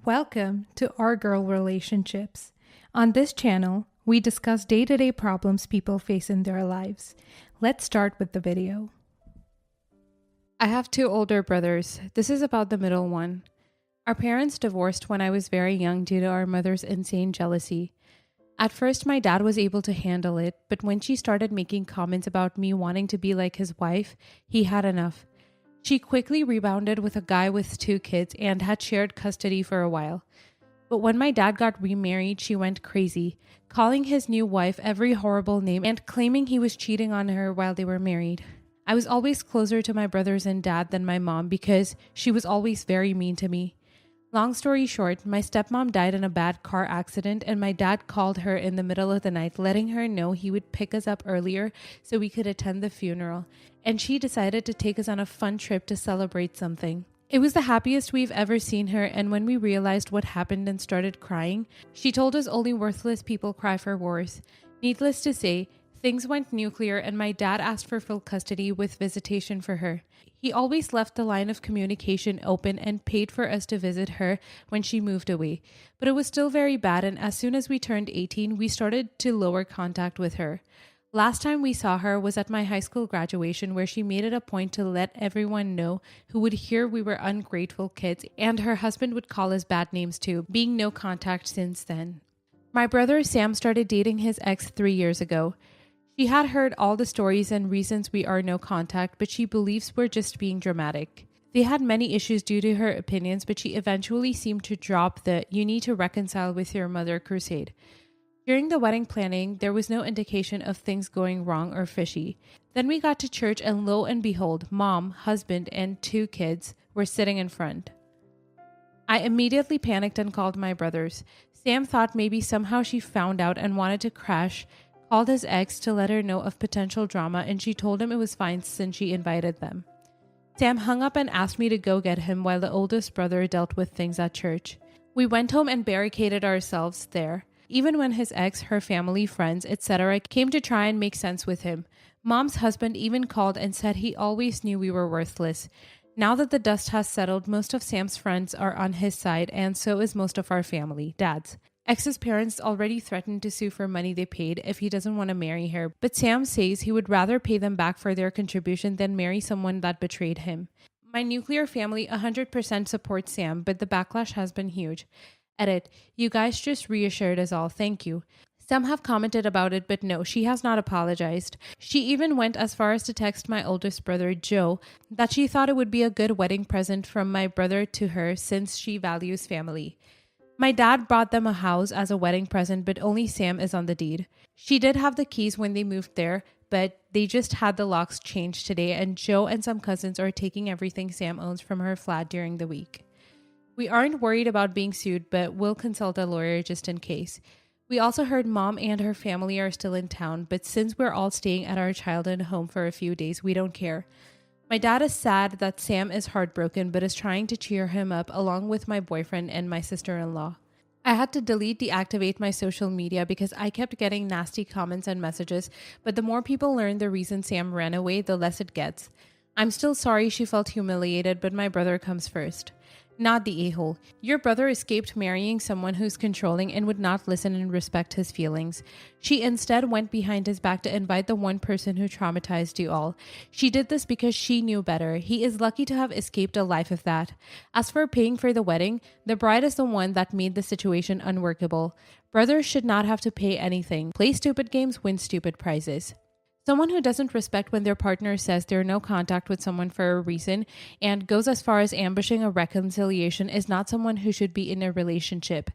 Welcome to Our Girl Relationships. On this channel, we discuss day-to-day problems people face in their lives. Let's start with the video. I have two older brothers. This is about the middle one. Our parents divorced when I was very young due to our mother's insane jealousy. At first, my dad was able to handle it, but when she started making comments about me wanting to be like his wife, he had enough. She quickly rebounded with a guy with 2 kids and had shared custody for a while. But when my dad got remarried, she went crazy, calling his new wife every horrible name and claiming he was cheating on her while they were married. I was always closer to my brothers and dad than my mom because she was always very mean to me. Long story short, my stepmom died in a bad car accident and my dad called her in the middle of the night, letting her know he would pick us up earlier so we could attend the funeral. And she decided to take us on a fun trip to celebrate something. It was the happiest we've ever seen her, and when we realized what happened and started crying, she told us only worthless people cry for wars. Needless to say, things went nuclear and my dad asked for full custody with visitation for her. He always left the line of communication open and paid for us to visit her when she moved away. But it was still very bad, and as soon as we turned 18, we started to lower contact with her. Last time we saw her was at my high school graduation, where she made it a point to let everyone know who would hear we were ungrateful kids, and her husband would call us bad names too, being no contact since then. My brother Sam started dating his ex 3 years ago. She had heard all the stories and reasons we are no contact, but she believes we're just being dramatic. They had many issues due to her opinions, but she eventually seemed to drop the "you need to reconcile with your mother" crusade. During the wedding planning, there was no indication of things going wrong or fishy. Then we got to church and lo and behold, mom, husband, and 2 kids were sitting in front. I immediately panicked and called my brothers. Sam thought maybe somehow she found out and wanted to crash, called his ex to let her know of potential drama, and she told him it was fine since she invited them. Sam hung up and asked me to go get him while the oldest brother dealt with things at church. We went home and barricaded ourselves there. Even when his ex, her family, friends, etc. came to try and make sense with him. Mom's husband even called and said he always knew we were worthless. Now that the dust has settled, most of Sam's friends are on his side, and so is most of our family, Dad's. Ex's parents already threatened to sue for money they paid if he doesn't want to marry her, but Sam says he would rather pay them back for their contribution than marry someone that betrayed him. My nuclear family 100% supports Sam, but the backlash has been huge. Edit, you guys just reassured us all, thank you. Some have commented about it, but no, she has not apologized. She even went as far as to text my oldest brother, Joe, that she thought it would be a good wedding present from my brother to her since she values family. My dad brought them a house as a wedding present, but only Sam is on the deed. She did have the keys when they moved there, but they just had the locks changed today, and Joe and some cousins are taking everything Sam owns from her flat during the week. We aren't worried about being sued, but we'll consult a lawyer just in case. We also heard mom and her family are still in town, but since we're all staying at our childhood home for a few days, we don't care. My dad is sad that Sam is heartbroken, but is trying to cheer him up along with my boyfriend and my sister-in-law. I had to deactivate my social media because I kept getting nasty comments and messages, but the more people learn the reason Sam ran away, the less it gets. I'm still sorry she felt humiliated, but my brother comes first. Not the a-hole. Your brother escaped marrying someone who's controlling and would not listen and respect his feelings. She instead went behind his back to invite the one person who traumatized you all. She did this because she knew better. He is lucky to have escaped a life of that. As for paying for the wedding, the bride is the one that made the situation unworkable. Brothers should not have to pay anything. Play stupid games, win stupid prizes. Someone who doesn't respect when their partner says they're no contact with someone for a reason and goes as far as ambushing a reconciliation is not someone who should be in a relationship.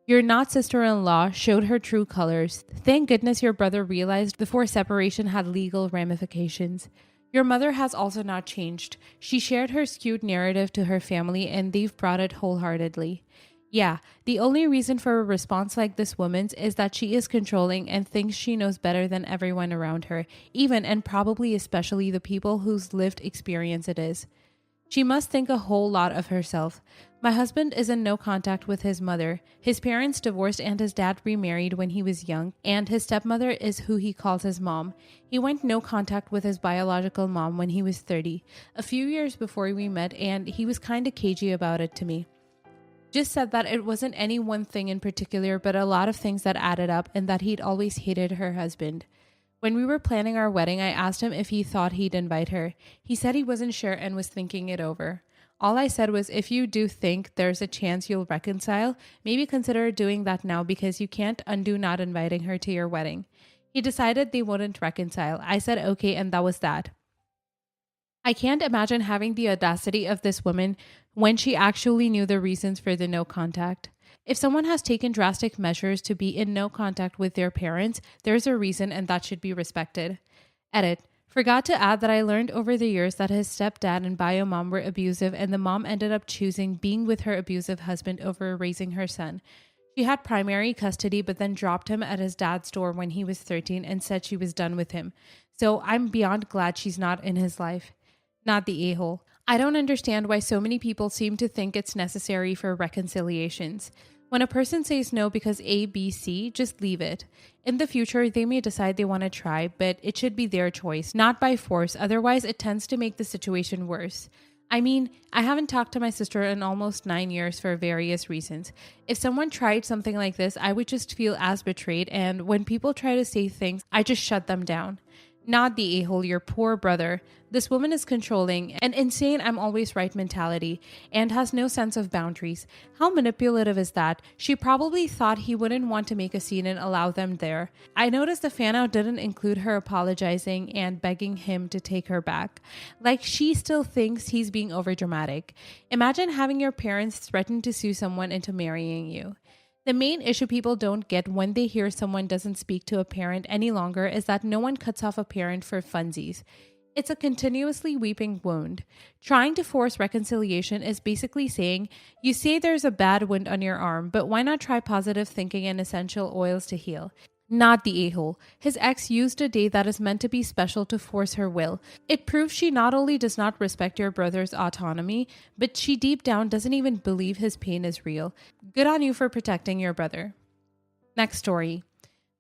Your not sister-in-law showed her true colors. Thank goodness your brother realized before separation had legal ramifications. Your mother has also not changed. She shared her skewed narrative to her family and they've brought it wholeheartedly. Yeah, the only reason for a response like this woman's is that she is controlling and thinks she knows better than everyone around her, even and probably especially the people whose lived experience it is. She must think a whole lot of herself. My husband is in no contact with his mother. His parents divorced and his dad remarried when he was young, and his stepmother is who he calls his mom. He went no contact with his biological mom when he was 30, a few years before we met, and he was kinda cagey about it to me. just said that it wasn't any one thing in particular, but a lot of things that added up, and that he'd always hated her husband. When we were planning our wedding, I asked him if he thought he'd invite her. He said he wasn't sure and was thinking it over. All I said was, if you do think there's a chance you'll reconcile, maybe consider doing that now, because you can't undo not inviting her to your wedding. He decided they wouldn't reconcile. I said okay, and that was that. I can't imagine having the audacity of this woman when she actually knew the reasons for the no contact. If someone has taken drastic measures to be in no contact with their parents, there's a reason, and that should be respected. Edit. Forgot to add that I learned over the years that his stepdad and bio mom were abusive, and the mom ended up choosing being with her abusive husband over raising her son. She had primary custody, but then dropped him at his dad's door when he was 13 and said she was done with him. So I'm beyond glad she's not in his life. Not the a-hole. I don't understand why so many people seem to think it's necessary for reconciliations. When a person says no because A, B, C, just leave it. In the future, they may decide they want to try, but it should be their choice, not by force. Otherwise, it tends to make the situation worse. I mean, I haven't talked to my sister in almost 9 years for various reasons. If someone tried something like this, I would just feel as betrayed, and when people try to say things, I just shut them down. Not the a-hole, your poor brother. This woman is controlling, an insane I'm always right mentality, and has no sense of boundaries. How manipulative is that? She probably thought he wouldn't want to make a scene and allow them there. I noticed the fan out didn't include her apologizing and begging him to take her back. Like she still thinks he's being overdramatic. Imagine having your parents threaten to sue someone into marrying you. The main issue people don't get when they hear someone doesn't speak to a parent any longer is that no one cuts off a parent for funsies. It's a continuously weeping wound. Trying to force reconciliation is basically saying, you say there's a bad wound on your arm, but why not try positive thinking and essential oils to heal? Not the a-hole. His ex used a day that is meant to be special to force her will. It proves she not only does not respect your brother's autonomy, but she deep down doesn't even believe his pain is real. Good on you for protecting your brother. Next story.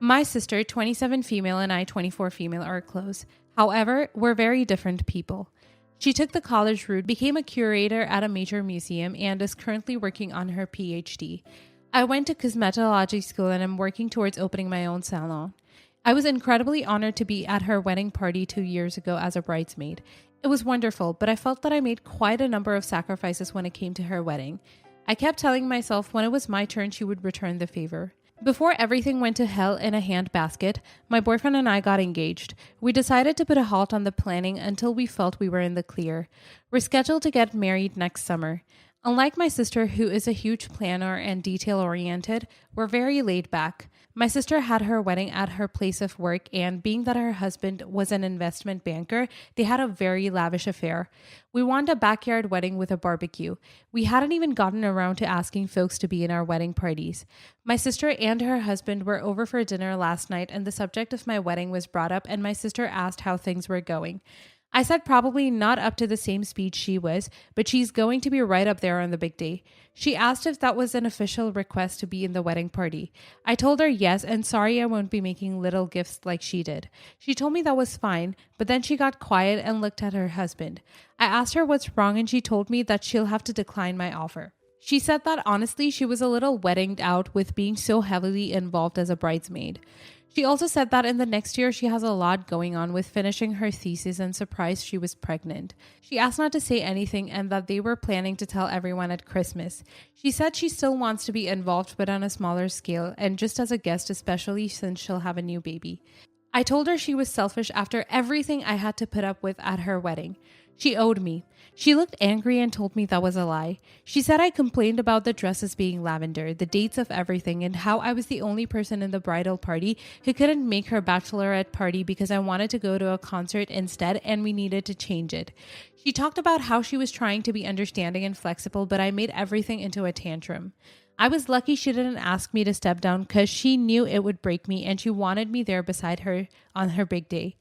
My sister, 27 female, and I, 24 female, are close. However, we're very different people. She took the college route, became a curator at a major museum, and is currently working on her PhD. I went to cosmetology school and am working towards opening my own salon. I was incredibly honored to be at her wedding party 2 years ago as a bridesmaid. It was wonderful, but I felt that I made quite a number of sacrifices when it came to her wedding. I kept telling myself when it was my turn, she would return the favor. Before everything went to hell in a handbasket, my boyfriend and I got engaged. We decided to put a halt on the planning until we felt we were in the clear. We're scheduled to get married next summer. Unlike my sister, who is a huge planner and detail-oriented, we're very laid back. My sister had her wedding at her place of work, and being that her husband was an investment banker, they had a very lavish affair. We wanted a backyard wedding with a barbecue. We hadn't even gotten around to asking folks to be in our wedding parties. My sister and her husband were over for dinner last night, and the subject of my wedding was brought up, and my sister asked how things were going. I said probably not up to the same speed she was, but she's going to be right up there on the big day. She asked if that was an official request to be in the wedding party. I told her yes, and sorry I won't be making little gifts like she did. She told me that was fine, but then she got quiet and looked at her husband. I asked her what's wrong, and she told me that she'll have to decline my offer. She said that honestly she was a little weddinged out with being so heavily involved as a bridesmaid. She also said that in the next year she has a lot going on with finishing her thesis and surprised she was pregnant. She asked not to say anything and that they were planning to tell everyone at Christmas. She said she still wants to be involved but on a smaller scale and just as a guest, especially since she'll have a new baby. I told her she was selfish after everything I had to put up with at her wedding. She owed me. She looked angry and told me that was a lie. She said I complained about the dresses being lavender, the dates of everything, and how I was the only person in the bridal party who couldn't make her bachelorette party because I wanted to go to a concert instead and we needed to change it. She talked about how she was trying to be understanding and flexible, but I made everything into a tantrum. I was lucky she didn't ask me to step down because she knew it would break me and she wanted me there beside her on her big day.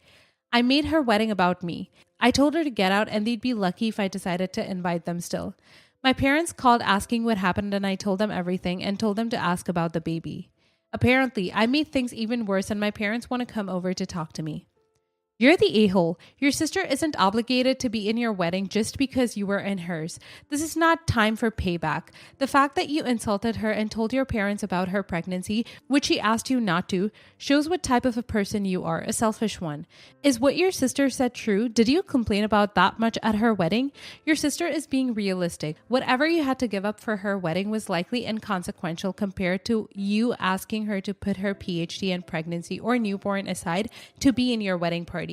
I made her wedding about me. I told her to get out and they'd be lucky if I decided to invite them still. My parents called asking what happened and I told them everything and told them to ask about the baby. Apparently, I made things even worse and my parents want to come over to talk to me. You're the a-hole. Your sister isn't obligated to be in your wedding just because you were in hers. This is not time for payback. The fact that you insulted her and told your parents about her pregnancy, which she asked you not to, shows what type of a person you are, a selfish one. Is what your sister said true? Did you complain about that much at her wedding? Your sister is being realistic. Whatever you had to give up for her wedding was likely inconsequential compared to you asking her to put her PhD and pregnancy or newborn aside to be in your wedding party.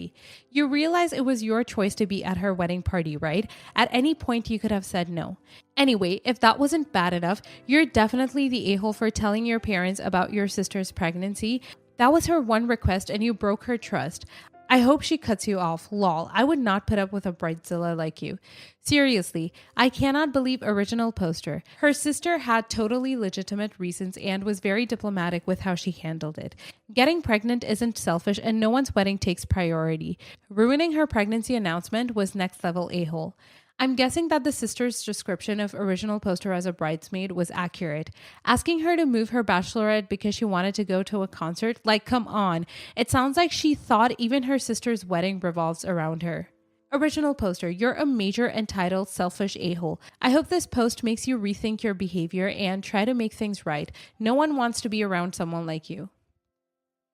You realize it was your choice to be at her wedding party, right? At any point, you could have said no. Anyway, if that wasn't bad enough, you're definitely the a-hole for telling your parents about your sister's pregnancy. That was her one request and you broke her trust. I hope she cuts you off. Lol, I would not put up with a bridezilla like you. Seriously, I cannot believe original poster. Her sister had totally legitimate reasons and was very diplomatic with how she handled it. Getting pregnant isn't selfish and no one's wedding takes priority. Ruining her pregnancy announcement was next level a-hole. I'm guessing that the sister's description of original poster as a bridesmaid was accurate. Asking her to move her bachelorette because she wanted to go to a concert? Like, come on. It sounds like she thought even her sister's wedding revolves around her. Original poster, you're a major entitled, selfish a-hole. I hope this post makes you rethink your behavior and try to make things right. No one wants to be around someone like you.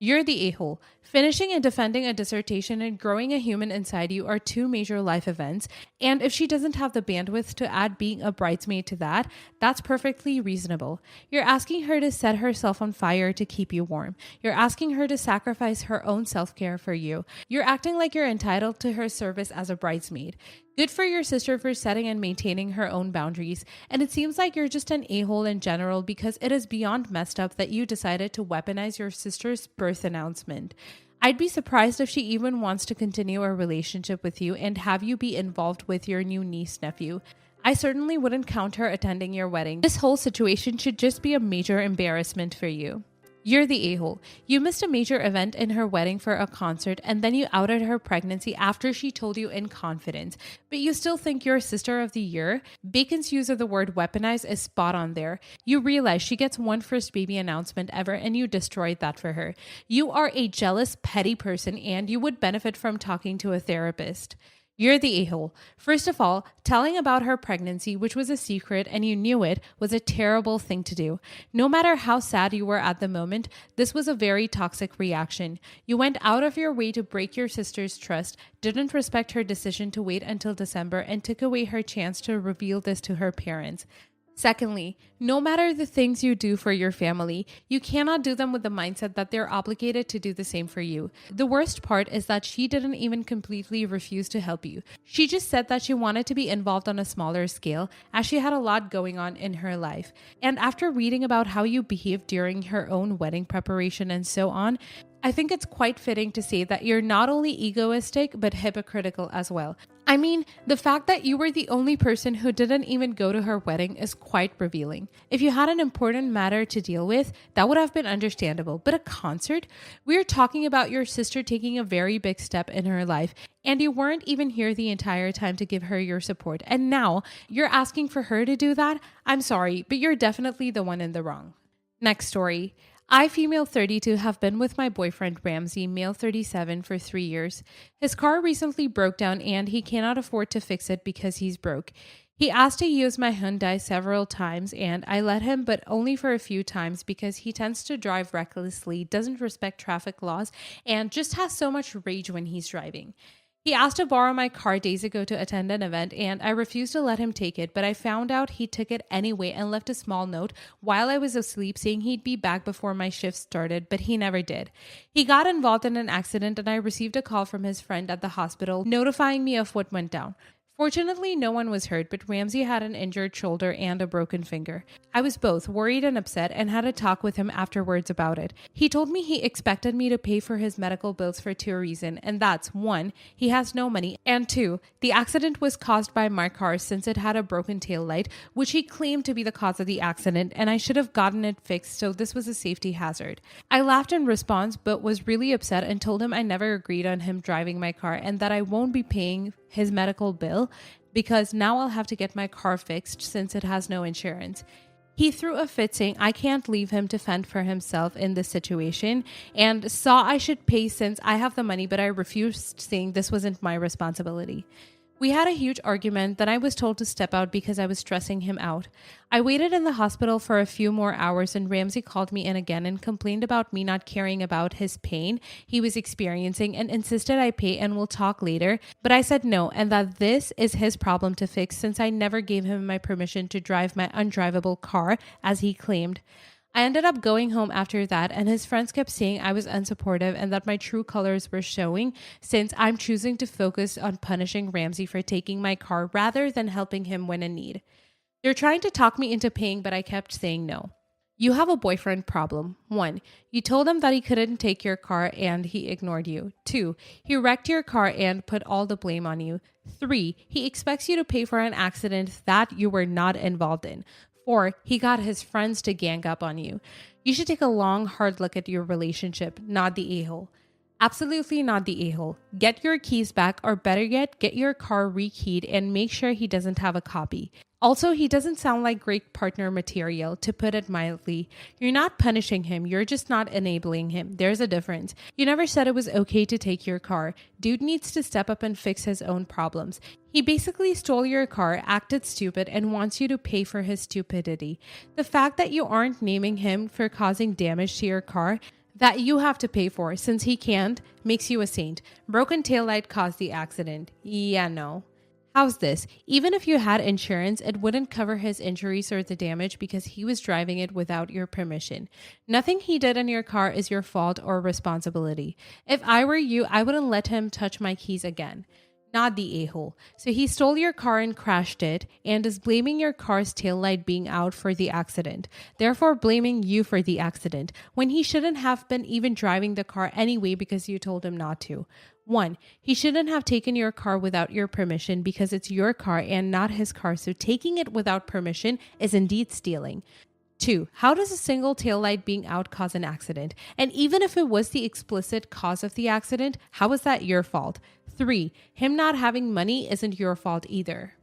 You're the a-hole. Finishing and defending a dissertation and growing a human inside you are two major life events, and if she doesn't have the bandwidth to add being a bridesmaid to that, that's perfectly reasonable. You're asking her to set herself on fire to keep you warm. You're asking her to sacrifice her own self-care for you. You're acting like you're entitled to her service as a bridesmaid. Good for your sister for setting and maintaining her own boundaries, and it seems like you're just an a-hole in general because it is beyond messed up that you decided to weaponize your sister's birth announcement. I'd be surprised if she even wants to continue a relationship with you and have you be involved with your new niece-nephew. I certainly wouldn't count her attending your wedding. This whole situation should just be a major embarrassment for you. You're the a-hole. You missed a major event in her wedding for a concert and then you outed her pregnancy after she told you in confidence. But you still think you're sister of the year? Bacon's use of the word weaponize is spot on there. You realize she gets one first baby announcement ever and you destroyed that for her. You are a jealous, petty person and you would benefit from talking to a therapist. You're the a-hole. First of all, telling about her pregnancy, which was a secret and you knew it, was a terrible thing to do. No matter how sad you were at the moment, this was a very toxic reaction. You went out of your way to break your sister's trust, didn't respect her decision to wait until December, and took away her chance to reveal this to her parents. Secondly, no matter the things you do for your family, you cannot do them with the mindset that they're obligated to do the same for you. The worst part is that she didn't even completely refuse to help you. She just said that she wanted to be involved on a smaller scale as she had a lot going on in her life. And after reading about how you behaved during her own wedding preparation and so on, I think it's quite fitting to say that you're not only egoistic, but hypocritical as well. I mean, the fact that you were the only person who didn't even go to her wedding is quite revealing. If you had an important matter to deal with, that would have been understandable. But a concert? We're talking about your sister taking a very big step in her life, and you weren't even here the entire time to give her your support. And now, you're asking for her to do that? I'm sorry, but you're definitely the one in the wrong. Next story. I, female 32, have been with my boyfriend Ramsey, male 37, for 3 years. His car recently broke down and he cannot afford to fix it because he's broke. He asked to use my Hyundai several times and I let him, but only for a few times because he tends to drive recklessly, doesn't respect traffic laws, and just has so much rage when he's driving. He asked to borrow my car days ago to attend an event and I refused to let him take it, but I found out he took it anyway and left a small note while I was asleep saying he'd be back before my shift started, but he never did. He got involved in an accident and I received a call from his friend at the hospital notifying me of what went down. Fortunately, no one was hurt, but Ramsey had an injured shoulder and a broken finger. I was both worried and upset and had a talk with him afterwards about it. He told me he expected me to pay for his medical bills for two reasons, and that's 1, he has no money, and 2, the accident was caused by my car since it had a broken tail light, which he claimed to be the cause of the accident, and I should have gotten it fixed, so this was a safety hazard. I laughed in response, but was really upset and told him I never agreed on him driving my car and that I won't be paying his medical bill because now I'll have to get my car fixed since it has no insurance. He threw a fit saying I can't leave him to fend for himself in this situation and saw I should pay since I have the money, but I refused, saying this wasn't my responsibility. We had a huge argument, then I was told to step out because I was stressing him out. I waited in the hospital for a few more hours and Ramsey called me in again and complained about me not caring about his pain he was experiencing and insisted I pay and we'll talk later. But I said no and that this is his problem to fix since I never gave him my permission to drive my undrivable car, as he claimed. I ended up going home after that, and his friends kept saying I was unsupportive and that my true colors were showing since I'm choosing to focus on punishing Ramsey for taking my car rather than helping him when in need. They're trying to talk me into paying, but I kept saying no. You have a boyfriend problem. 1. You told him that he couldn't take your car and he ignored you. 2. He wrecked your car and put all the blame on you. 3. He expects you to pay for an accident that you were not involved in. 4. He got his friends to gang up on you. You should take a long, hard look at your relationship, not the a-hole. Absolutely not the a-hole. Get your keys back, or better yet, get your car rekeyed and make sure he doesn't have a copy. Also, he doesn't sound like great partner material, to put it mildly. You're not punishing him, you're just not enabling him. There's a difference. You never said it was okay to take your car. Dude needs to step up and fix his own problems. He basically stole your car, acted stupid, and wants you to pay for his stupidity. The fact that you aren't naming him for causing damage to your car that you have to pay for since he can't makes you a saint. Broken taillight caused the accident. Yeah, no. How's this? Even if you had insurance, it wouldn't cover his injuries or the damage because he was driving it without your permission. Nothing he did in your car is your fault or responsibility. If I were you, I wouldn't let him touch my keys again. Not the a-hole. So he stole your car and crashed it and is blaming your car's taillight being out for the accident, therefore blaming you for the accident, when he shouldn't have been even driving the car anyway because you told him not to. 1. He shouldn't have taken your car without your permission because it's your car and not his car, so taking it without permission is indeed stealing. 2. How does a single taillight being out cause an accident? And even if it was the explicit cause of the accident, how is that your fault? 3. Him not having money isn't your fault either.